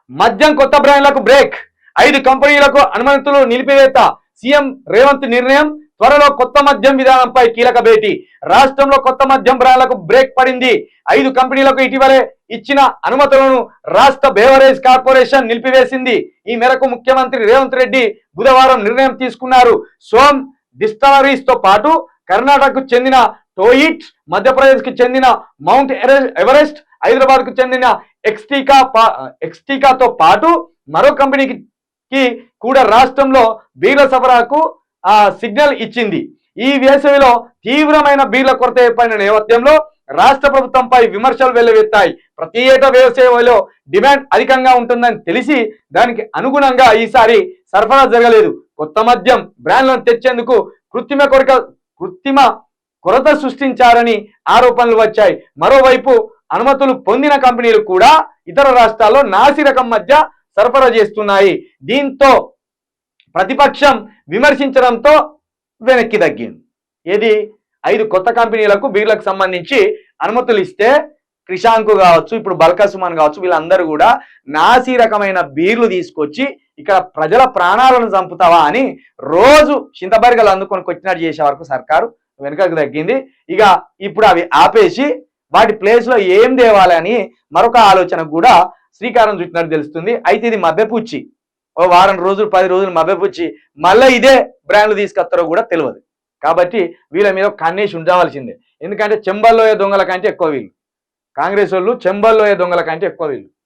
మద్యం కొత్త బ్రాండ్లకు బ్రేక్, 5 కంపెనీలకు అనుమతులు నిలిపివేత. సీఎం రేవంత్ నిర్ణయం. త్వరలో కొత్త మద్యం విధానంపై కీలక భేటీ. రాష్ట్రంలో కొత్త మద్యం బ్రాండ్లకు బ్రేక్ పడింది. 5 కంపెనీలకు ఇటీవలే ఇచ్చిన అనుమతులను రాష్ట్ర బేవరేజ్ కార్పొరేషన్ నిలిపివేసింది. ఈ మేరకు ముఖ్యమంత్రి రేవంత్ రెడ్డి బుధవారం నిర్ణయం తీసుకున్నారు. సోమ్ డిస్టలరీస్ తో పాటు కర్ణాటకకు చెందిన టోయిట్, మధ్యప్రదేశ్ కు చెందిన మౌంట్ ఎవరెస్ట్, హైదరాబాద్ కు చెందిన ఎక్స్టికాతో పాటు మరో కంపెనీకి కూడా రాష్ట్రంలో బీర్ల సరఫరాకు సిగ్నల్ ఇచ్చింది. ఈ వేసవిలో తీవ్రమైన బీర్ల కొరత ఏర్పడిన నేపథ్యంలో రాష్ట్ర ప్రభుత్వంపై విమర్శలు వెల్లువెత్తాయి. ప్రతి ఏటా వేసవిలో డిమాండ్ అధికంగా ఉంటుందని తెలిసి దానికి అనుగుణంగా ఈసారి సరఫరా జరగలేదు. కొత్త మద్యం బ్రాండ్లను తెచ్చేందుకు కృత్రిమ కొరత సృష్టించారని ఆరోపణలు వచ్చాయి. మరోవైపు అనుమతులు పొందిన కంపెనీలు కూడా ఇతర రాష్ట్రాల్లో నాసిరకం మధ్య సరఫరా చేస్తున్నాయి. దీంతో ప్రతిపక్షం విమర్శించడంతో వెనక్కి తగ్గింది. ఏది 5 కొత్త కంపెనీలకు బీర్లకు సంబంధించి అనుమతులు ఇస్తే క్రిషాంకు కావచ్చు, ఇప్పుడు బల్కా సుమన్ కావచ్చు, వీళ్ళందరూ కూడా నాసి రకమైన బీర్లు తీసుకొచ్చి ఇక్కడ ప్రజల ప్రాణాలను చంపుతావా అని రోజు చింతబరిగలు అందుకొని కొట్టినట్టు చేసే వరకు సర్కారు వెనుకకు తగ్గింది. ఇక ఇప్పుడు అవి ఆపేసి వాటి ప్లేస్ లో ఏం తేవాలని మరొక ఆలోచన కూడా శ్రీకారం చుట్టినట్టు తెలుస్తుంది. అయితే ఇది మభ్యపుచ్చి ఓ వారం రోజులు 10 రోజులు మభ్యపుచ్చి మళ్ళీ ఇదే బ్రాండ్లు తీసుకొస్తారో కూడా తెలియదు. కాబట్టి వీళ్ళ మీద కన్నేసి ఉండవలసిందే. ఎందుకంటే చెంబల్లోయ దొంగల కంటే ఎక్కువ వీళ్ళు, కాంగ్రెస్ వాళ్ళు చెంబల్లోయ దొంగల కంటే ఎక్కువ వీళ్ళు.